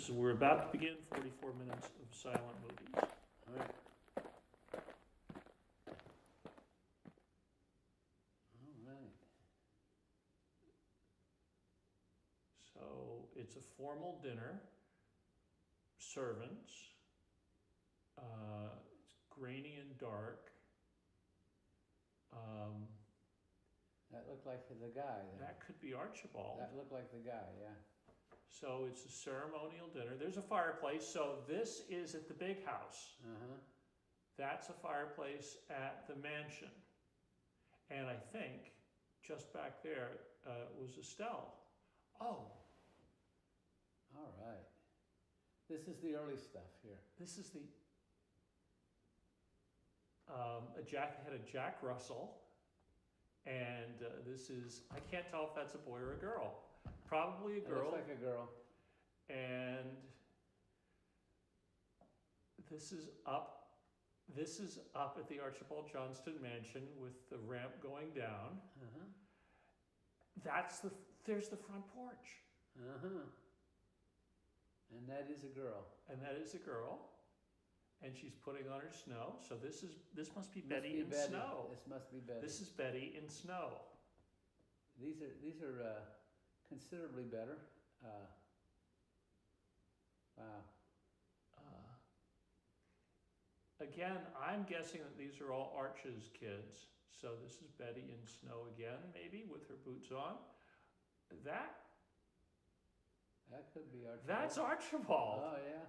So we're about to begin 44 minutes of silent movies. All right. All right. So it's a formal dinner. Servants. It's grainy and dark. That looked like the guy there. That could be Archibald. That looked like the guy, yeah. So it's a ceremonial dinner. There's a fireplace. So this is at the big house. Uh-huh. That's a fireplace at the mansion. And I think just back there was Estelle. Oh. All right. This is the early stuff here. This is the had a Jack Russell, and this is, I can't tell if that's a boy or a girl. Probably a girl. It looks like a girl. And this is up at the Archibald Johnston Mansion with the ramp going down. Uh-huh. There's the front porch. Uh-huh. And that is a girl. And that is a girl. And she's putting on her snow. So this must be Betty in snow. This must be Betty. This is Betty in snow. These are considerably better. Wow. Again, I'm guessing that these are all Arch's kids. So this is Betty in snow again, maybe, with her boots on. That could be Archibald. That's Archibald. Oh, yeah.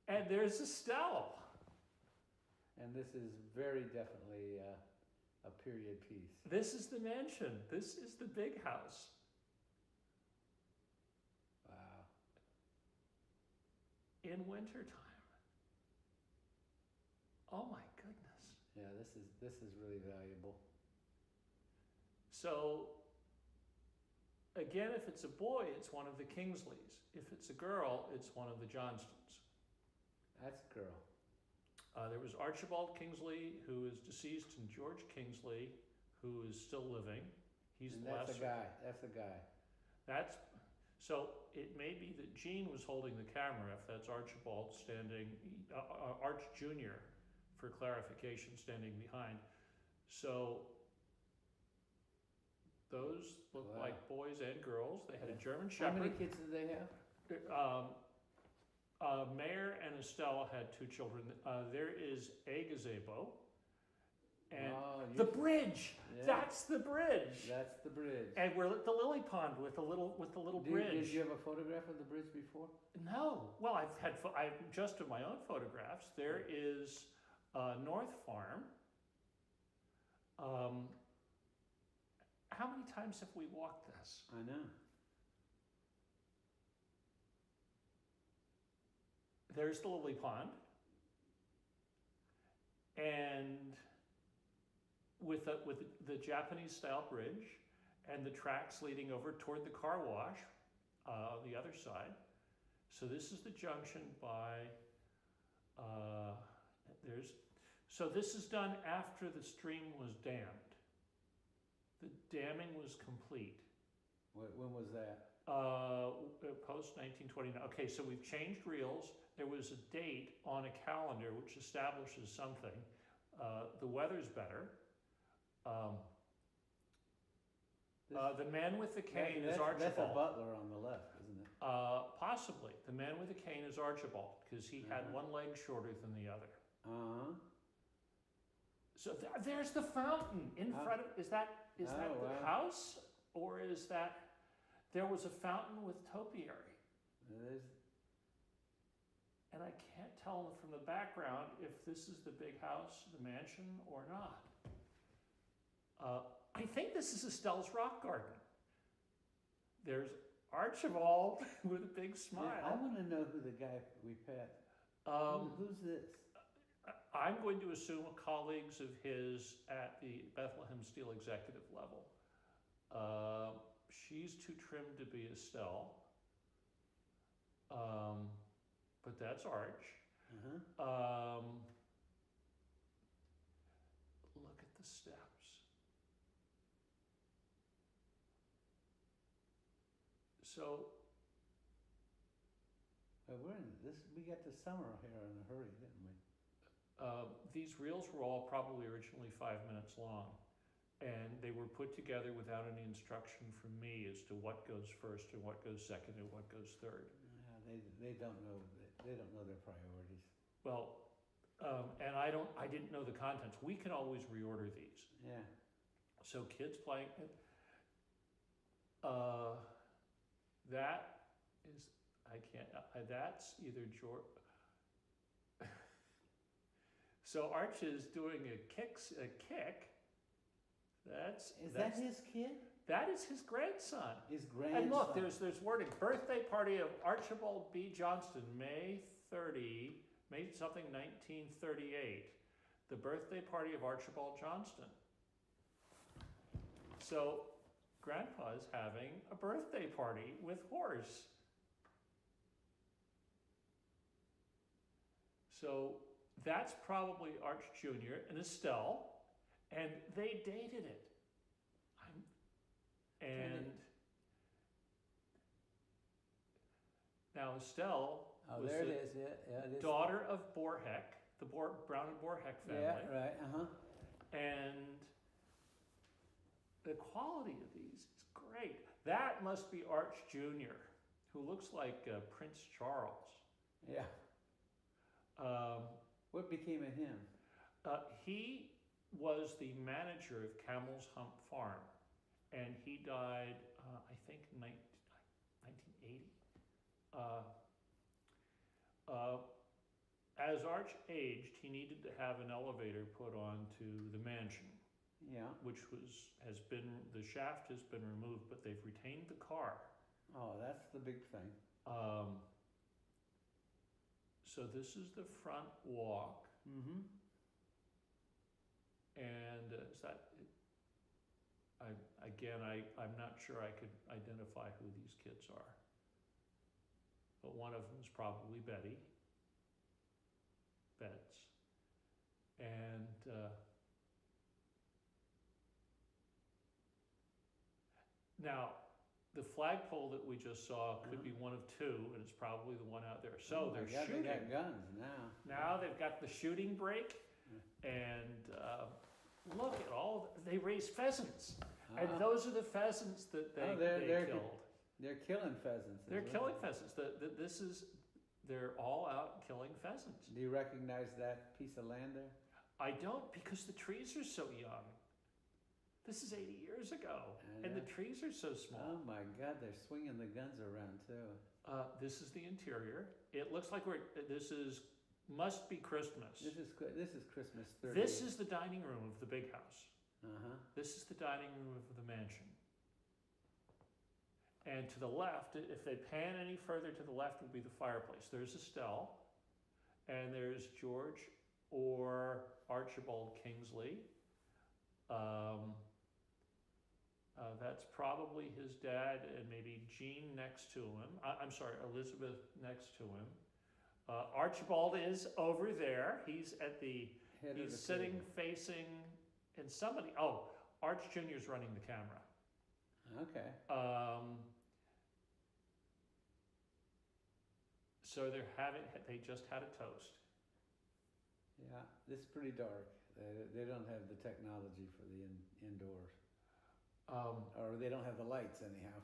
And there's Estelle. And this is very definitely a period piece. This is the mansion. This is the big house. Wow. In wintertime. Oh my goodness. Yeah, this is really valuable. So, again, if it's a boy, it's one of the Kingsleys. If it's a girl, it's one of the Johnstons. That's a girl. There was Archibald Kingsley, who is deceased, and George Kingsley, who is still living. He's the last. That's a guy. So it may be that Gene was holding the camera, if that's Archibald standing, Arch Jr., for clarification, standing behind. So those look like boys and girls. They had a German Shepherd. How many kids did they have? Mayor and Estelle had 2 children. There is a gazebo. And the bridge. Yeah. That's the bridge. That's the bridge. And we're at the lily pond with the little bridge. Did you have a photograph of the bridge before? No. Well, I've just of my own photographs. There is North Farm. How many times have we walked this? I know. There's the lily pond. And with the Japanese style bridge and the tracks leading over toward the car wash on the other side. So this is the junction by, so this is done after the stream was dammed. The damming was complete. When was that? Post 1929. Okay, so we've changed reels. There was a date on a calendar which establishes something. The weather's better. The man with the cane is Archibald. That's a butler on the left, isn't it? Possibly. The man with the cane is Archibald because he had one leg shorter than the other. So there's the fountain in front of. Is that the house, or is that? There was a fountain with topiary. And I can't tell from the background if this is the big house, the mansion, or not. I think this is Estelle's rock garden. There's Archibald with a big smile. I want to know who the guy we met. Who's this? I'm going to assume colleagues of his at the Bethlehem Steel executive level. She's too trim to be Estelle. But that's Arch. Look at the steps. So But we're in this. We got the summer here in a hurry, didn't we? These reels were all probably originally 5 minutes long, and they were put together without any instruction from me as to what goes first and what goes second and what goes third. Yeah, they don't know. They don't know their priorities. Well, and I didn't know the contents. We can always reorder these. Yeah. So kids playing. That is, I can't. That's either George. So Arch is doing a kick. That's that his kid? That is his grandson. His grandson. And look, there's wording. Birthday party of Archibald B. Johnston, May 1938. The birthday party of Archibald Johnston. So Grandpa's having a birthday party with horse. So that's probably Arch Jr. and Estelle, and they dated it. Now Estelle was there it is. Yeah, it is. Daughter of Borhek, the Brown and Borhek family. Yeah, right. And the quality of these is great. That must be Arch Jr., who looks like Prince Charles. Yeah. What became of him? He was the manager of Camel's Hump farm, and he died, I think, 1980. As Arch aged, he needed to have an elevator put onto the mansion. Yeah. Which the shaft has been removed, but they've retained the car. Oh, that's the big thing. So this is the front walk. Mm-hmm. And is that, I'm not sure I could identify who these kids are. But one of them is probably Betts. And now, the flagpole that we just saw could be one of two, and it's probably the one out there. So they're shooting. They got guns now. Now they've got the shooting break, and look at they raise pheasants. And those are the pheasants that they killed. They're killing pheasants. They're killing pheasants. They're all out killing pheasants. Do you recognize that piece of land there? I don't, because the trees are so young. This is 80 years ago, and the trees are so small. Oh my God, they're swinging the guns around too. This is the interior. It looks like must be Christmas. This is Christmas 30. This is the dining room of the big house. Uh-huh. This is the dining room of the mansion. And to the left, if they pan any further to the left, would be the fireplace. There's Estelle, and there's George or Archibald Kingsley. That's probably his dad, and maybe Jean next to him. Elizabeth next to him. Archibald is over there. He's sitting facing, and somebody. Oh, Arch Jr.'s running the camera. Okay. So they just had a toast. Yeah, this is pretty dark. They don't have the technology for the indoors. Or they don't have the lights anyhow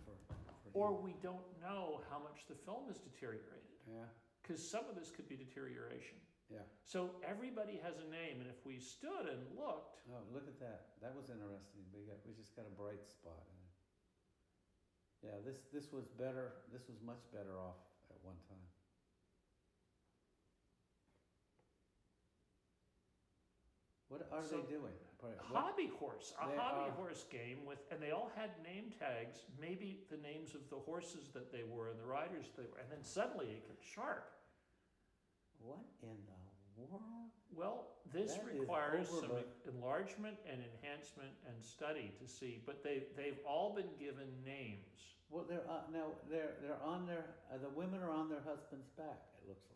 or we don't know how much the film is deteriorated. Yeah. Because some of this could be deterioration. Yeah. So everybody has a name, and if we stood and looked. Oh, look at that. That was interesting. We just got a bright spot in it. Yeah, this was better. This was much better off at one time. What are they doing? Hobby horse game and they all had name tags, maybe the names of the horses that they were and the riders they were, and then suddenly it gets sharp. What in the world? Well, this requires some enlargement and enhancement and study to see, but they've all been given names. Well, they're on the women are on their husband's back. It looks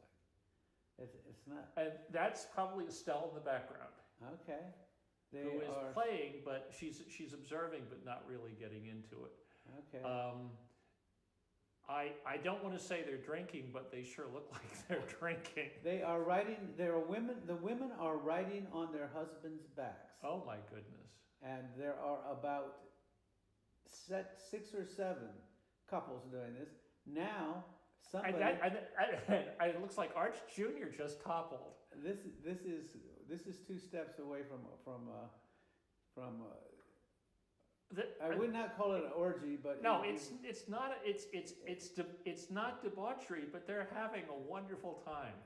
like it's not. And that's probably Estelle in the background. Okay. Who is playing, but she's observing, but not really getting into it. Okay. I don't want to say they're drinking, but they sure look like they're drinking. They are riding. There are women. The women are riding on their husbands' backs. Oh my goodness! And there are about 6 or 7 couples doing this now. Somebody. It looks like Arch Jr. just toppled. This is 2 steps away from. I would not call it an orgy, but no, it's not debauchery, but they're having a wonderful time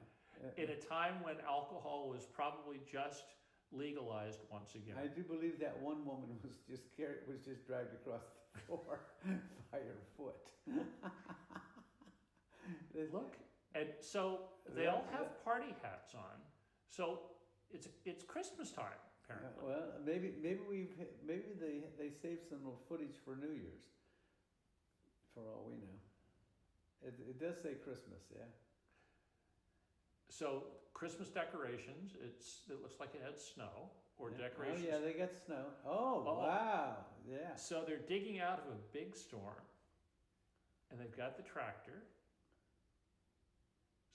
in a time when alcohol was probably just legalized once again. I do believe that one woman was just dragged across the floor by her foot. Look, and so they all have party hats on. So it's Christmas time. Apparently. Well, maybe they saved some footage for New Year's, for all we know. It does say Christmas, yeah. So Christmas decorations. It looks like it had snow or decorations. Oh yeah, they got snow. Oh wow, yeah. So they're digging out of a big storm, and they've got the tractor.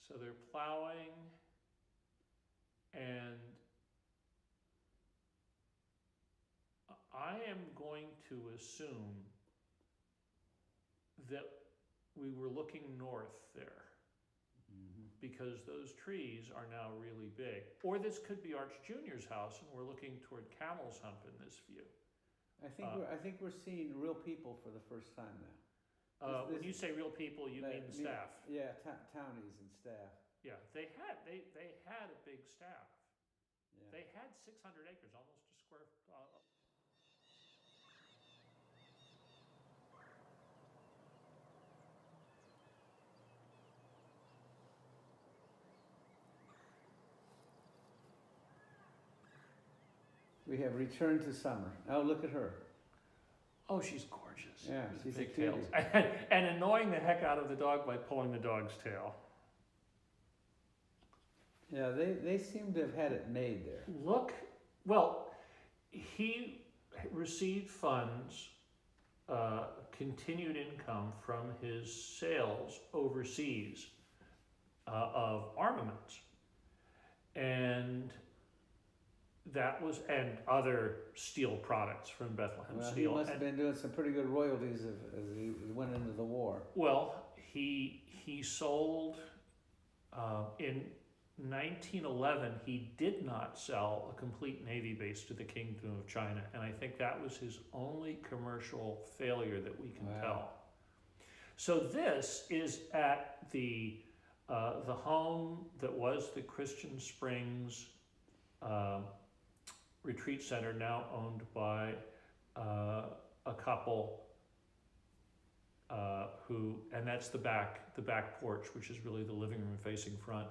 So they're plowing, and I am going to assume that we were looking north there, because those trees are now really big. Or this could be Arch Jr.'s house, and we're looking toward Camel's Hump in this view. I think we're seeing real people for the first time now. When you say real people, you mean staff? Yeah, townies and staff. Yeah, they had a big staff. Yeah. They had 600 acres, almost a square. We have returned to summer. Oh, look at her. Oh, she's gorgeous. Yeah, she's big a cutie. tails. And annoying the heck out of the dog by pulling the dog's tail. Yeah, they seem to have had it made there. Look, well, he received funds, continued income from his sales overseas of armaments. And that was, and other steel products from Bethlehem Steel. He must have been doing some pretty good royalties as he went into the war. Well, he sold, in 1911, he did not sell a complete Navy base to the Kingdom of China, and I think that was his only commercial failure that we can tell. So this is at the home that was the Christian Springs retreat center, now owned by a couple who, and that's the back porch, which is really the living room facing front.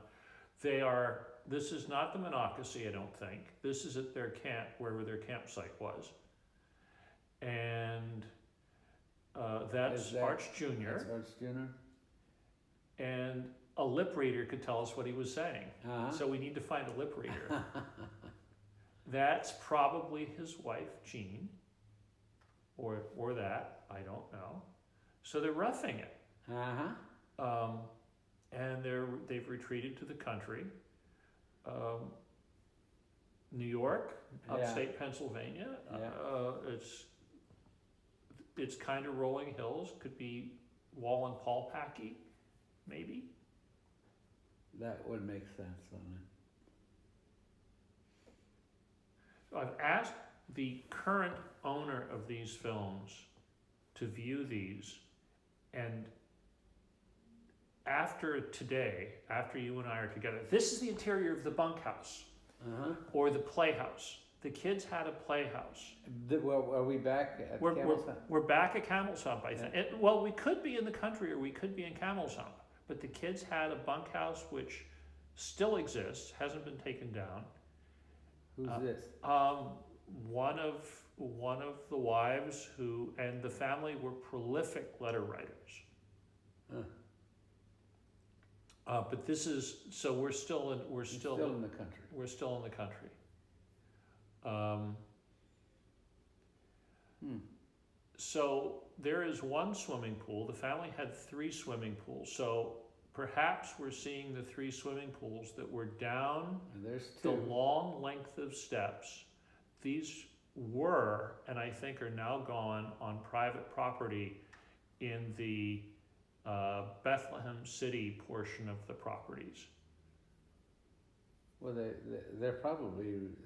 This is not the Monocacy, I don't think. This is at their camp, wherever their campsite was. And that's Arch Jr. That's Arch Jr. And a lip reader could tell us what he was saying. So we need to find a lip reader. That's probably his wife, Jean, or that, I don't know. So they're roughing it. And they've retreated to the country. New York, upstate Pennsylvania. It's kind of rolling hills. Could be Wallenpaupacky, maybe. That would make sense, wouldn't it? So I've asked the current owner of these films to view these, and after today, after you and I are together, this is the interior of the bunkhouse or the playhouse. The kids had a playhouse. Well, are we back at Camel's Hump? We're back at Camel's Hump, I think. Well, we could be in the country or we could be in Camel's Hump, but the kids had a bunkhouse which still exists, hasn't been taken down. Who's this? One of the wives and the family were prolific letter writers. But this is, so we're still in the country. We're still in the country. So there is one swimming pool. The family had 3 swimming pools. So perhaps we're seeing the 3 swimming pools that were down And there's the 2. long length of steps. These were, and I think are now gone, on private property in the Bethlehem City portion of the properties. Well, they're probably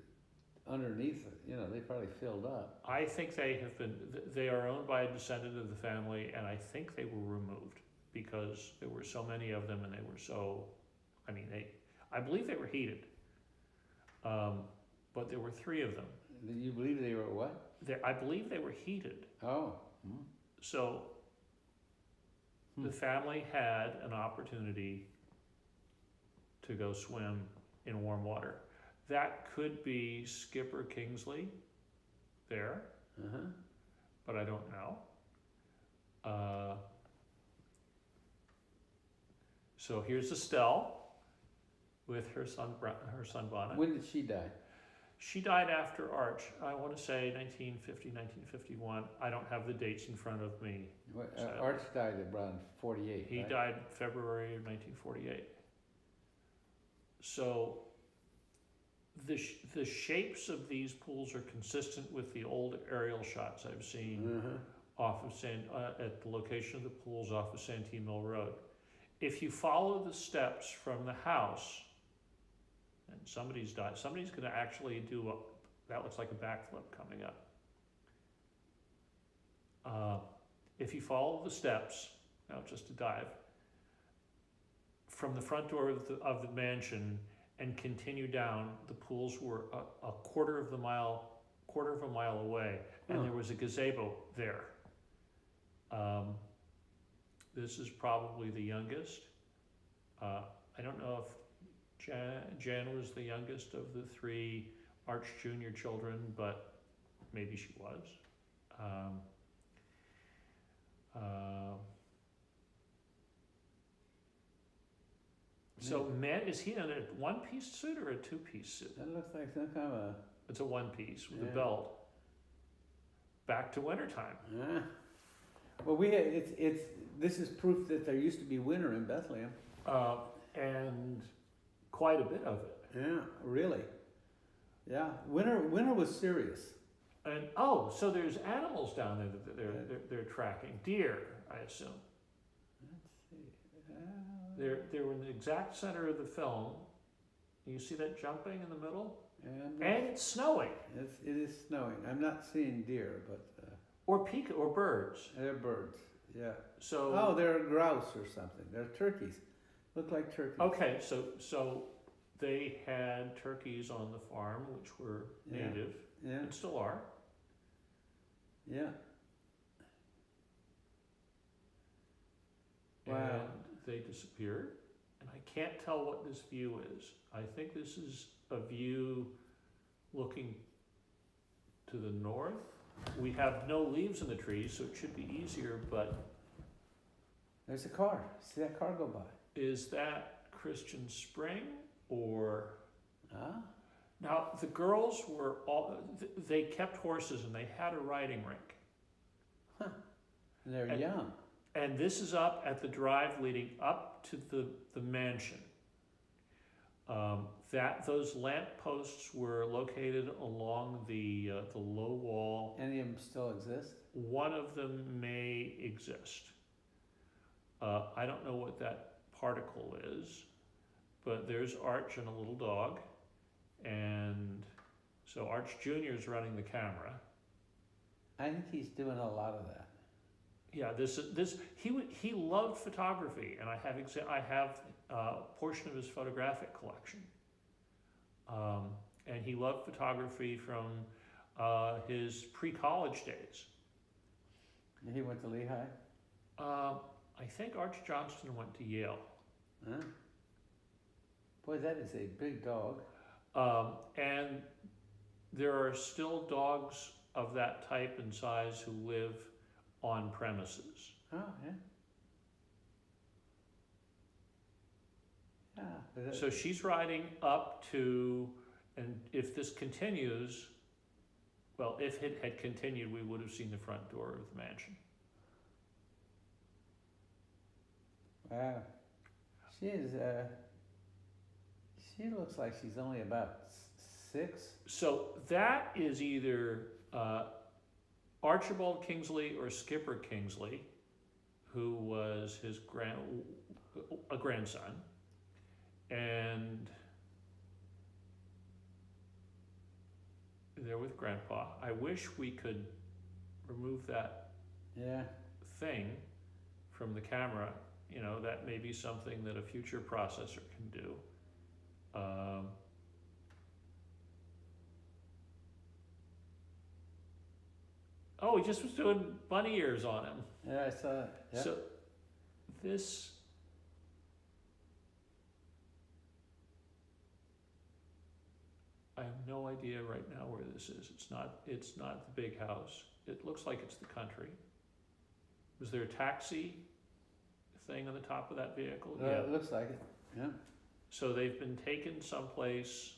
underneath, they probably filled up. I think they are owned by a descendant of the family, and I think they were removed because there were so many of them and they were so, I believe they were heated. But there were 3 of them. You believe they were what? I believe they were heated. Oh. So the family had an opportunity to go swim in warm water. That could be Skipper Kingsley there, but I don't know. So here's Estelle with her sunbonnet. When did she die? She died after Arch. I want to say 1950, 1951. I don't have the dates in front of me. Arch died around 48. He right? died February of 1948. So the shapes of these pools are consistent with the old aerial shots I've seen off of at the location of the pools off of Santee Mill Road. If you follow the steps from the house, and somebody's died, somebody's going to actually do that looks like a backflip coming up. If you follow the steps, now just a dive, from the front door of the mansion and continue down, the pools were a quarter of a mile away, and there was a gazebo there. This is probably the youngest. I don't know if Jan was the youngest of the 3 Arch Jr. children, but maybe she was. So, is he in a 1-piece suit or a 2-piece suit? That looks like some kind of It's a 1-piece with a belt. Back to wintertime. Yeah. Well, this is proof that there used to be winter in Bethlehem. And quite a bit of it. Yeah, really. Yeah, winter was serious. And so there's animals down there that they're tracking. Deer, I assume. Let's see. They were in the exact center of the film. You see that jumping in the middle? And it's snowing. It is snowing. I'm not seeing deer, but or birds. They're birds. Yeah. So they're grouse or something. They're turkeys. Look like turkeys. Okay, so they had turkeys on the farm, which were native, and still are. Yeah. And wow. they disappeared, and I can't tell what this view is. I think this is a view looking to the north. We have no leaves in the trees, so it should be easier, but... There's a car. See that car go by? Is that Christian Spring, or... Now, the girls were they kept horses, and they had a riding rink. Huh. And they're young. And this is up at the drive leading up to the mansion. Those lamp posts were located along the low wall. Any of them still exist? One of them may exist. I don't know what that particle is, but there's Arch and a little dog, and so Arch Jr. is running the camera. I think he's doing a lot of that. Yeah, he loved photography, and I have a portion of his photographic collection. And he loved photography from his pre-college days. And he went to Lehigh? I think Arch Johnston went to Yale. Huh? Boy, that is a big dog. And there are still dogs of that type and size who live on premises. Oh, yeah. Yeah. So she's riding up to, and if this continues, well, if it had continued, we would have seen the front door of the mansion. Wow. She looks like she's only about 6. So that is either Archibald Kingsley or Skipper Kingsley, who was his grandson, and they're with Grandpa. I wish we could remove that thing from the camera. You know, that may be something that a future processor can do. Oh, he just was doing bunny ears on him. Yeah, I saw it. Yeah. So this, I have no idea right now where this is. It's not the big house. It looks like it's the country. Was there a taxi thing on the top of that vehicle? Yeah, it looks like it. Yeah. So they've been taken someplace.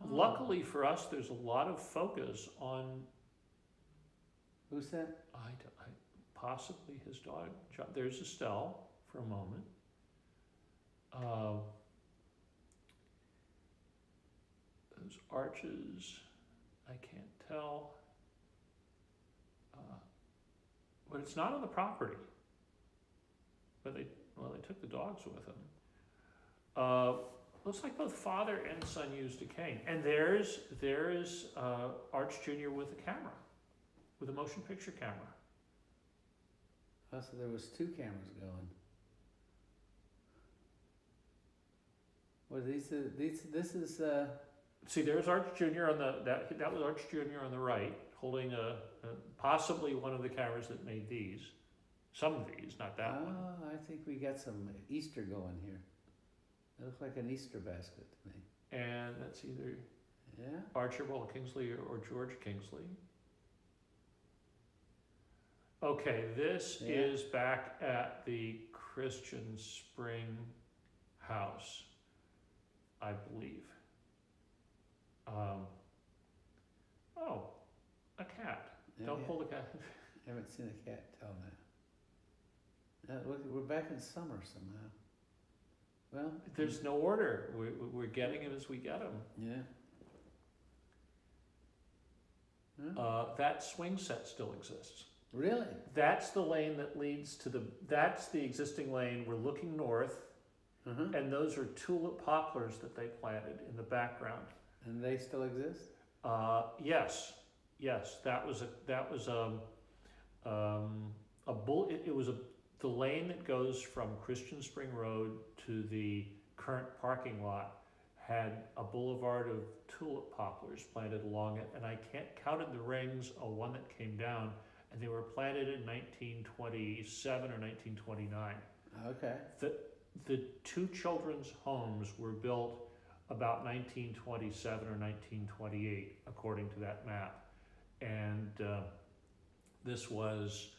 Luckily for us, there's a lot of focus on. Who's that? Possibly his dog. There's Estelle for a moment. Those arches, I can't tell. But it's not on the property. But they took the dogs with them. Looks like both father and son used a cane. And there's Arch Jr. with a camera, with a motion picture camera. Oh, so there was 2 cameras going. Well, this is. See, there's Arch Jr. on that was Arch Jr. on the right, holding possibly one of the cameras that made these. Some of these, not that one. Oh, I think we got some Easter going here. It looks like an Easter basket to me. And that's either Archibald Kingsley or George Kingsley. Okay, this is back at the Christian Spring house, I believe. Oh, a cat. Don't pull the cat. Haven't seen a cat till now. Look, we're back in summer somehow. Well, there's no order. We're getting them as we get them. Yeah. That swing set still exists. Really? That's the lane that leads to that's the existing lane. We're looking north, and those are tulip poplars that they planted in the background. And they still exist? Yes. That was the lane that goes from Christian Spring Road to the current parking lot had a boulevard of tulip poplars planted along it, and I counted the rings of one that came down, and they were planted in 1927 or 1929. Okay. The 2 children's homes were built about 1927 or 1928, according to that map, and this was.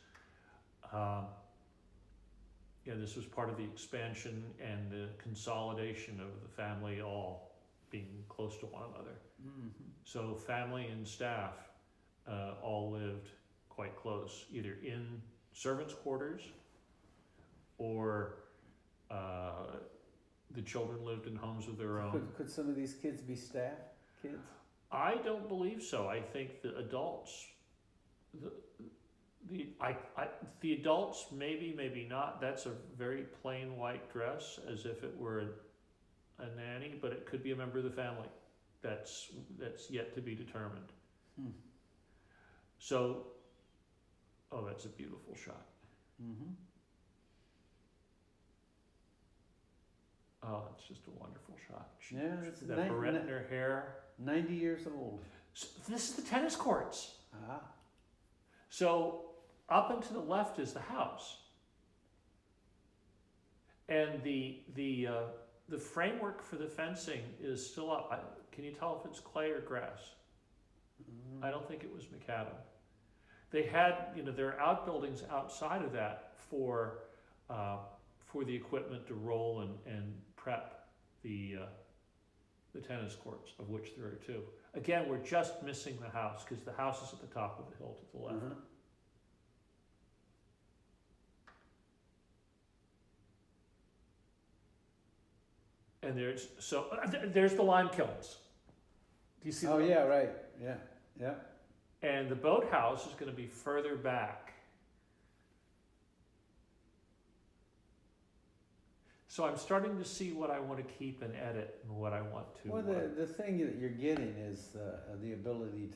This was part of the expansion and the consolidation of the family all being close to one another. So family and staff all lived quite close, either in servants' quarters or the children lived in homes of their own. Could some of these kids be staff kids? I don't believe so. I think the adults, the adults maybe not. That's a very plain white dress, as if it were a nanny, but it could be a member of the family. That's yet to be determined. So, that's a beautiful shot. Oh, it's just a wonderful shot. That barrette in her hair. 90 years old. So this is the tennis courts. Ah. So up and to the left is the house, and the framework for the fencing is still up. Can you tell if it's clay or grass? I don't think it was macadam. They had, there are outbuildings outside of that for the equipment to roll and prep the the tennis courts, of which there are 2. Again, we're just missing the house, because the house is at the top of the hill to the left. Uh-huh. And there's the lime kilns. Do you see? Oh, yeah, right. Yeah, yeah. And the boathouse is going to be further back. So I'm starting to see what I want to keep and edit and what I want to. Well, the thing that you're getting is the ability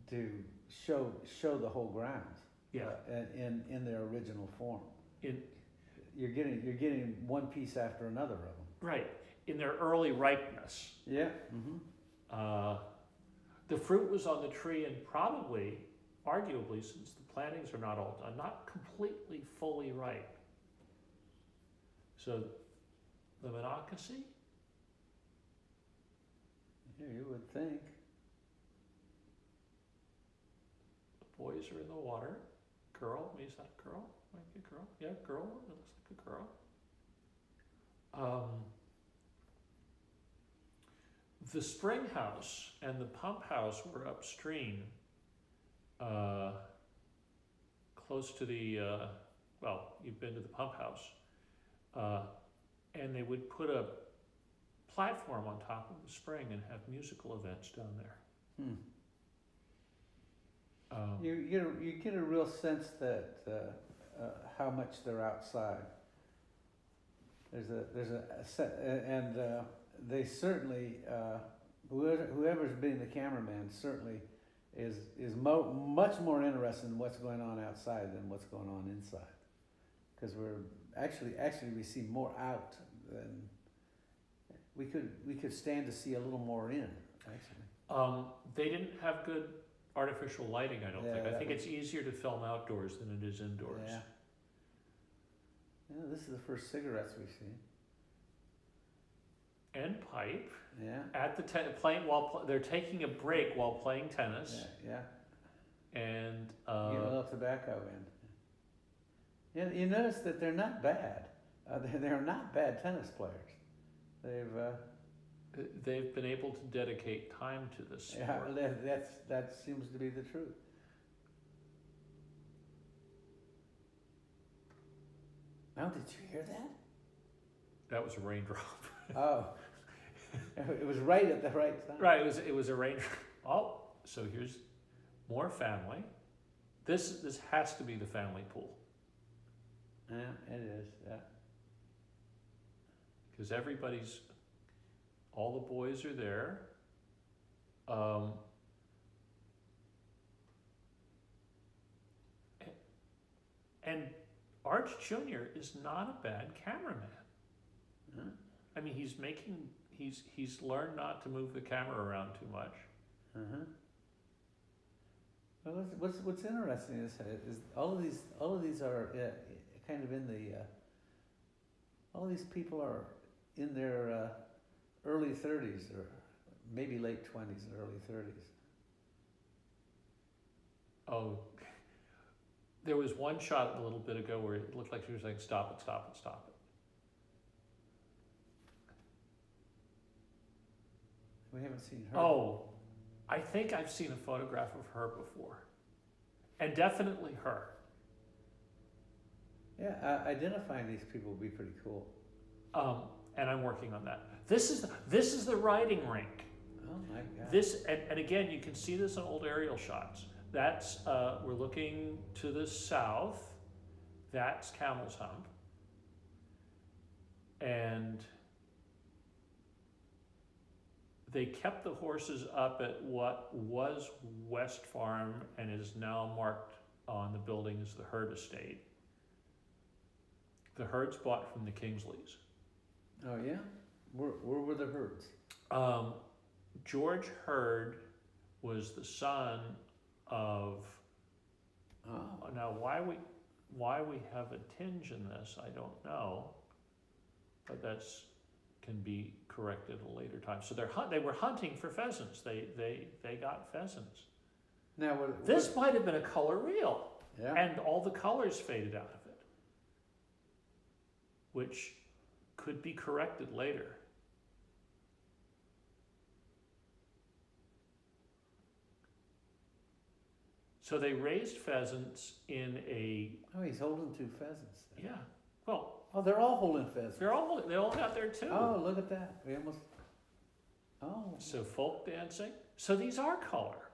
to show the whole grounds. Yeah. In their original form. In You're getting one piece after another of them. Right, in their early ripeness. Yeah. Mm-hmm. The fruit was on the tree, and probably, arguably, since the plantings are not all done, not completely fully ripe. So, the Monocacy? Yeah, you would think. The boys are in the water. Girl, is that a girl? Might be a girl. Yeah, girl. It looks like a girl. The spring house and the pump house were upstream, close to the, well, you've been to the pump house, and they would put a platform on top of the spring and have musical events down there. You get a real sense that how much they're outside. There's a they certainly whoever's being the cameraman certainly is much more interested in what's going on outside than what's going on inside, because we're actually we see more out than we could stand to see a little more in actually. They didn't have good artificial lighting, I don't think. I think was... it's easier to film outdoors than it is indoors. Yeah. Yeah, this is the first cigarettes we've seen. And pipe. Yeah. At the playing while they're taking a break while playing tennis. Yeah. Yeah. And get a little tobacco in. Yeah, you notice that they're not bad. They're not bad tennis players. They've been able to dedicate time to this sport. Yeah, that seems to be the truth. Now, did you hear that? That was a raindrop. Oh, it was right at the right time. Right, it was a raindrop. Oh, so here's more family. This has to be the family pool. Yeah, it is. Yeah. Because all the boys are there. And Arch Jr. is not a bad cameraman. Huh? I mean, he's learned not to move the camera around too much. Uh-huh. Well, what's interesting is all of these are kind of in the all these people are in their early 30s or maybe late 20s and early 30s. Oh, there was one shot a little bit ago where it looked like she was saying, "Stop it, stop it, stop it." We haven't seen her. Oh, I think I've seen a photograph of her before. And definitely her. Yeah, identifying these people would be pretty cool. And I'm working on that. This is the riding rink. Oh my God. This and again, you can see this in old aerial shots. That's we're looking to the south. That's Camel's Hump. And they kept the horses up at what was West Farm and is now marked on the building as the Hurd Estate. The Hurds bought from the Kingsleys. Oh yeah? Where were the Hurds? George Hurd was the son of... Now why we have a tinge in this, I don't know. But that's can be corrected at a later time. So they were hunting for pheasants. They got pheasants. Now this might have been a color reel, yeah. And all the colors faded out of it, which could be corrected later. So they raised pheasants in a, Oh, he's holding two pheasants. yeah, well, Oh, they're all holding pheasants. they all got there too. Oh, look at that. We almost. Oh. So folk dancing. So these are color.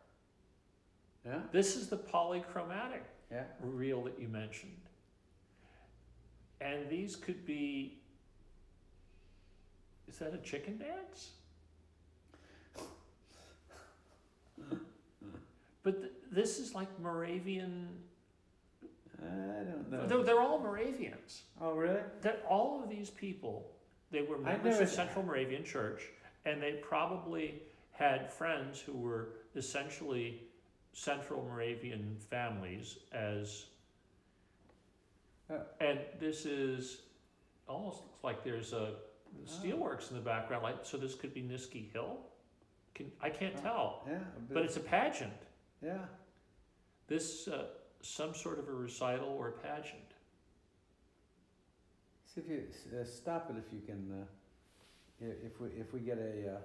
Yeah. This is the polychromatic Yeah. reel that you mentioned. And these could be, is that a chicken dance? But this is like Moravian. I don't know. They're all Moravians. Oh, really? That all of these people, they were members of Central Moravian Church, and they probably had friends who were essentially Central Moravian families as, and this is, almost looks like there's a steelworks in the background, like, so this could be Niski Hill? I can't tell, Yeah. but it's a pageant. Yeah. This, some sort of a recital or pageant. See if you stop it if you can. If we get a.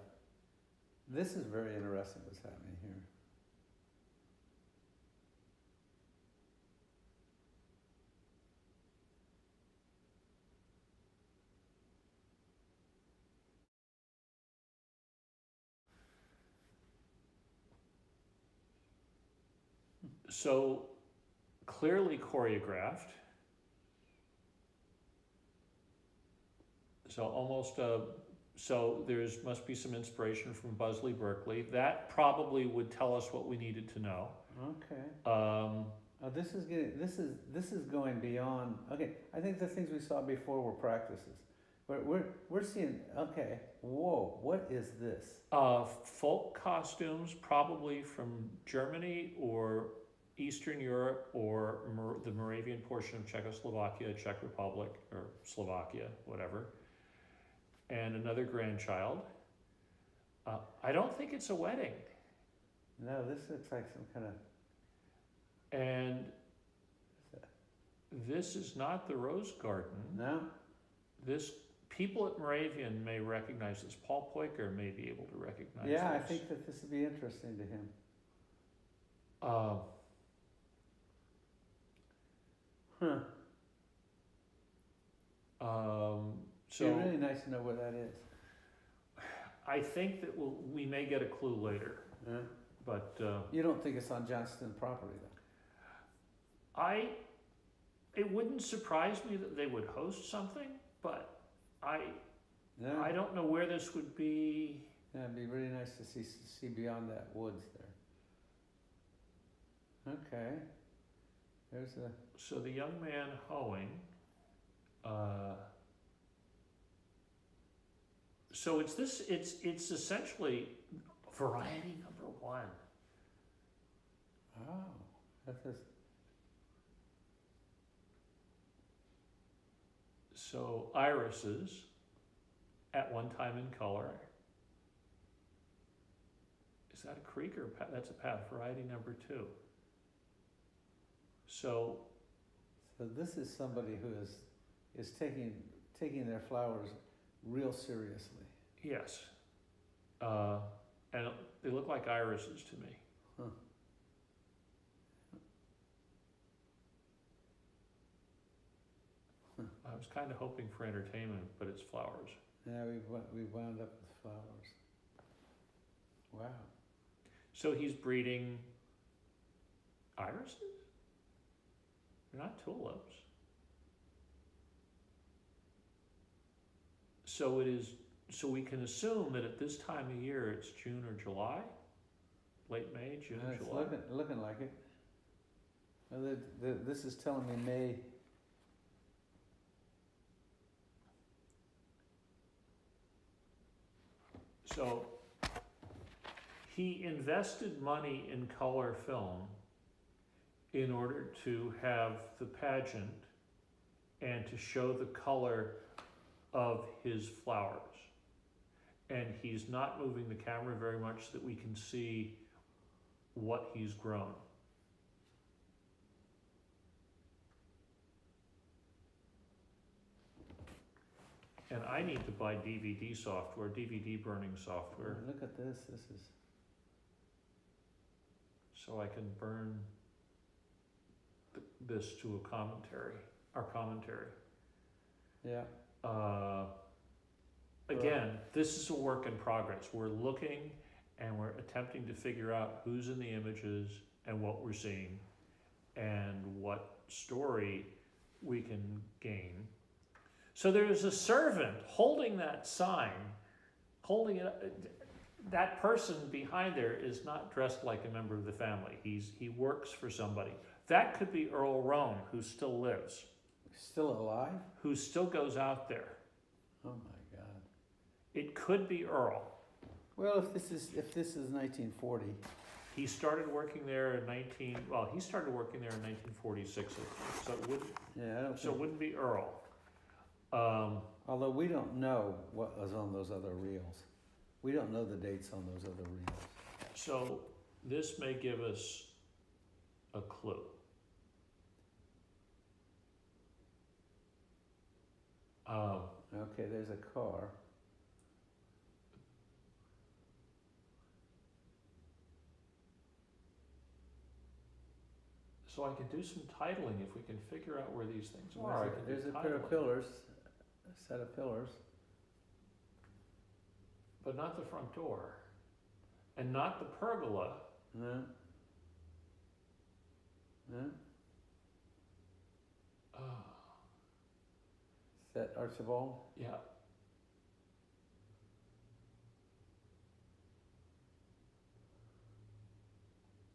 This is very interesting. What's happening here? So clearly choreographed. So almost so there's must be some inspiration from Buzzley Berkeley. That probably would tell us what we needed to know. Okay. Um, This is going beyond. Okay, I think the things we saw before were practices. We're seeing. Okay. Whoa. What is this? folk costumes, probably from Germany or Eastern Europe or the Moravian portion of Czechoslovakia, Czech Republic, or Slovakia, whatever. And another grandchild. I don't think it's a wedding. No, this looks like some kind of. And this is not the Rose Garden. No. This, people at Moravian may recognize this. Paul Poiker may be able to recognize this. Yeah, I think that this would be interesting to him. Huh. So It'd be really nice to know where that is. I think that we may get a clue later, Yeah. but You don't think it's on Johnston property, though? it wouldn't surprise me that they would host something, but I don't know where this would be. Yeah, it'd be really nice to see beyond that woods there. Okay. There's a. So the young man hoeing. So it's this. It's essentially variety number one. Oh, that's just. So irises, at one time in color. Is that a creek or a path? That's a path. Variety number two. So this is somebody who is taking their flowers real seriously. yes, and they look like irises to me. Huh. I was kind of hoping for entertainment, but it's flowers. Yeah, we wound up with flowers. Wow. So he's breeding irises? They're not tulips. So it is. So we can assume that at this time of year it's June or July, late May, June, It's July. looking like it. Well, this is telling me May. So he invested money in color film in order to have the pageant and to show the color of his flowers. And he's not moving the camera very much so that we can see what he's grown. And I need to buy DVD software, DVD burning software, Look at this. This is. so I can burn this to our commentary. Yeah. Again, this is a work in progress. We're looking and we're attempting to figure out who's in the images and what we're seeing and what story we can gain. So there's a servant holding that sign, holding it. That person behind there is not dressed like a member of the family. He works for somebody. That could be Earl Roan, who still lives. Still alive? Who still goes out there. Oh my God. It could be Earl. Well, if this is 1940. He started working there in 1946, so it wouldn't. Yeah, I don't. So it wouldn't be Earl. Although we don't know what was on those other reels. We don't know the dates on those other reels. So this may give us a clue. Okay, there's a car. So I can do some titling if we can figure out where these things are. There's a pair of pillars, a set of pillars. But not the front door. And not the pergola. No. No. Is that Archibald? Yeah.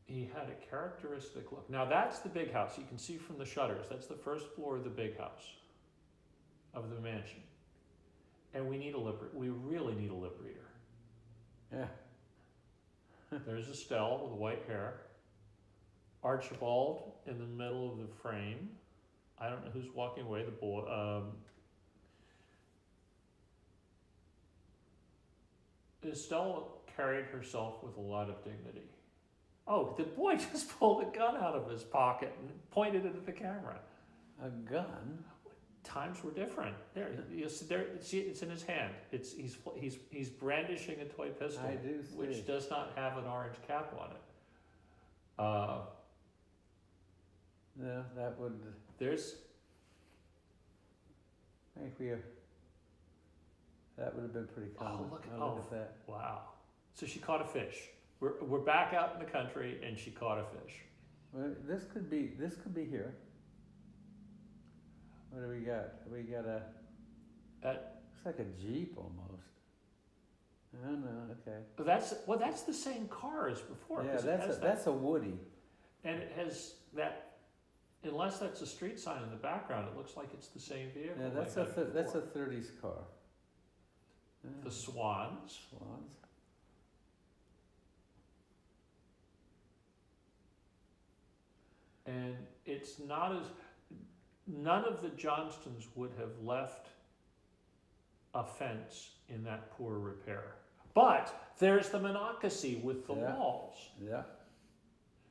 He had a characteristic look. Now that's the big house. You can see from the shutters. That's the first floor of the big house of the mansion. And we need a lip. We really need a lip reader. Yeah. There's Estelle with white hair. Archibald in the middle of the frame. I don't know who's walking away. The boy. Estelle carried herself with a lot of dignity. Oh, the boy just pulled a gun out of his pocket and pointed it at the camera. A gun? Times were different. There, you see, it's in his hand. He's brandishing a toy pistol, I do see. which does not have an orange cap on it. No, that would. There's. I think that would have been pretty common. Look at that. Wow. So she caught a fish. We're back out in the country, and she caught a fish. Well, this could be here. What do we got? We got looks like a Jeep almost. Oh no, okay. That's the same car as before. Yeah, that's a Woody. And it has that. Unless that's a street sign in the background, it looks like it's the same vehicle. Yeah, that's a 30s car. Yeah. The Swans. And it's not as. None of the Johnstons would have left a fence in that poor repair. But there's the Monocacy with the walls. Yeah.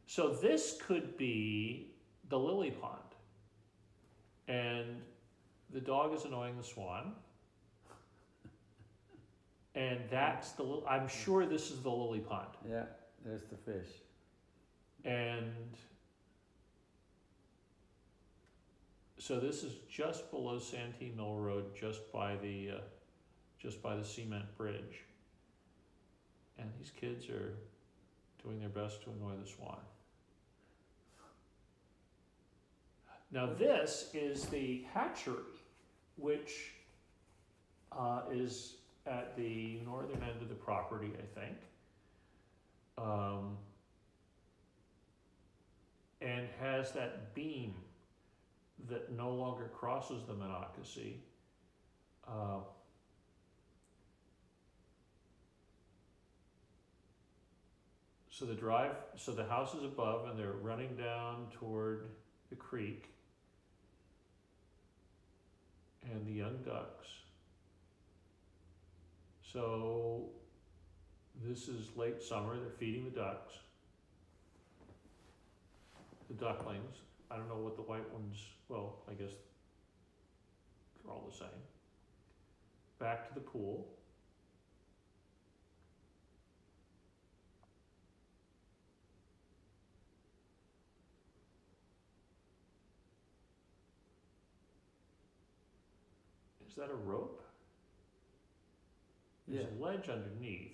So this could be the lily pond. And the dog is annoying the swan. And that's I'm sure this is the lily pond. Yeah, there's the fish. And so this is just below Santee Mill Road, just by the cement bridge. And these kids are doing their best to annoy the swan. Now this is the hatchery, which is at the northern end of the property, I think. And has that beam that no longer crosses the Monocacy. So the house is above and they're running down toward the creek and the young ducks. So this is late summer, they're feeding the ducks, the ducklings. I don't know what the white ones, well, I guess they're all the same. Back to the pool. Is that a rope? There's a ledge underneath.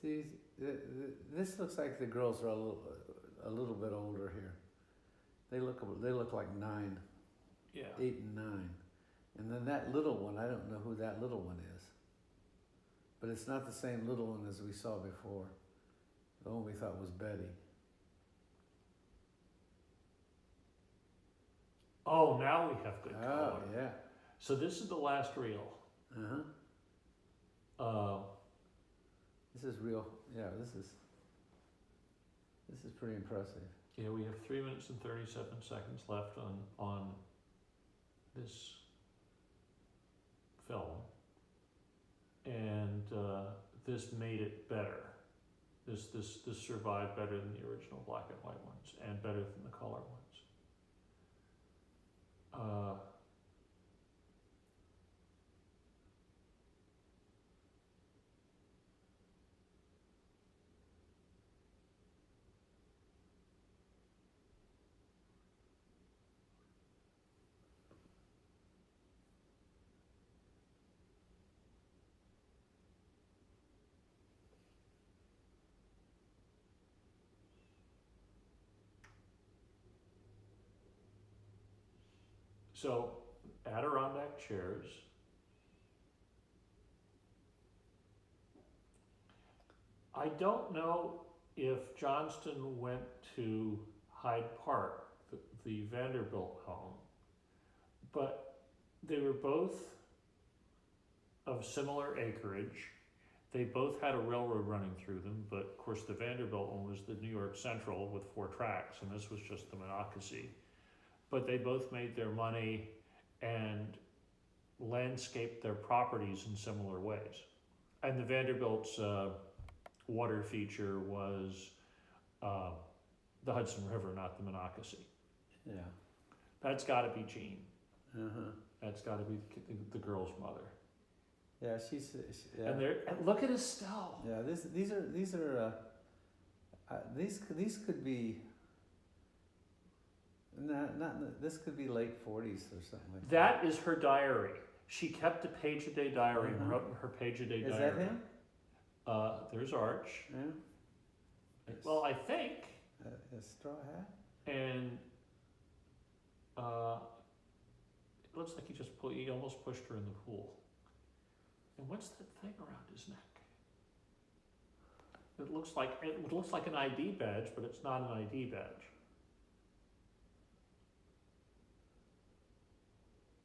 See, this looks like the girls are a little bit older here. They look like 9, Yeah. 8 and 9, and then that little one, I don't know who that little one is, but it's not the same little one as we saw before. The one we thought was Betty. Oh, now we have good Oh color. yeah. So this is the last reel. This is real. Yeah, this is pretty impressive. Yeah, we have 3 minutes and 37 seconds left on this film, and this made it better. This survived better than the original black and white ones, and better than the color ones. So, Adirondack chairs. I don't know if Johnston went to Hyde Park, the Vanderbilt home, but they were both of similar acreage. They both had a railroad running through them, but of course the Vanderbilt one was the New York Central with 4 tracks, and this was just the Monocacy. But they both made their money and landscaped their properties in similar ways. And the Vanderbilt's water feature was the Hudson River, not the Monocacy. Yeah. That's got to be Jean. That's got to be the girl's mother. Yeah, yeah. And look at Estelle. Yeah, these could be. This could be late 40s or something like that. That is her diary. She kept a page-a-day diary and wrote in her page-a-day diary. Is that him? There's Arch. Yeah. Well, I think. A straw hat? And it looks like he almost pushed her in the pool. And what's that thing around his neck? It looks like an ID badge, but it's not an ID badge.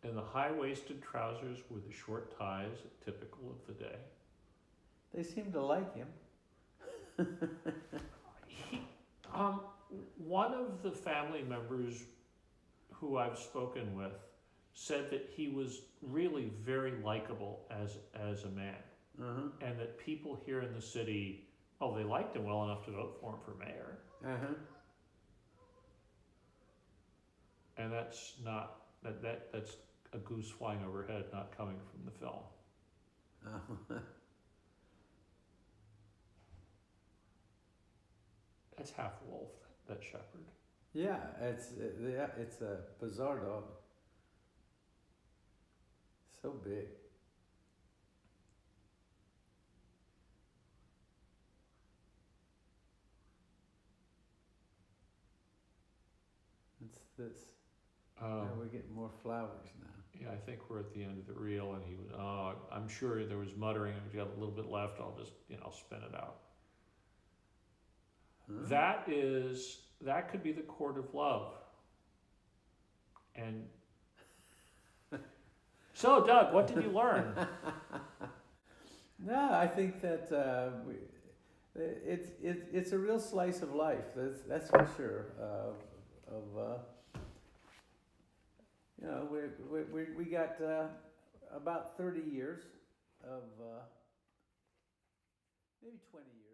And the high-waisted trousers with the short ties, typical of the day. They seem to like him. One of the family members who I've spoken with said that he was really very likable as a man, and that people here in the city, they liked him well enough to vote for him for mayor. And that's not that's a goose flying overhead, not coming from the film. That's half wolf, that shepherd. Yeah, it's a bizarre dog. So big. It's this. We're getting more flowers now. Yeah, I think we're at the end of the reel, and he was. I'm sure there was muttering. I've got a little bit left. I'll just spin it out. That could be the Court of Love. And so, Doug, what did you learn? No, I think that it's a real slice of life. That's for sure. We got about 30 years of maybe 20 years.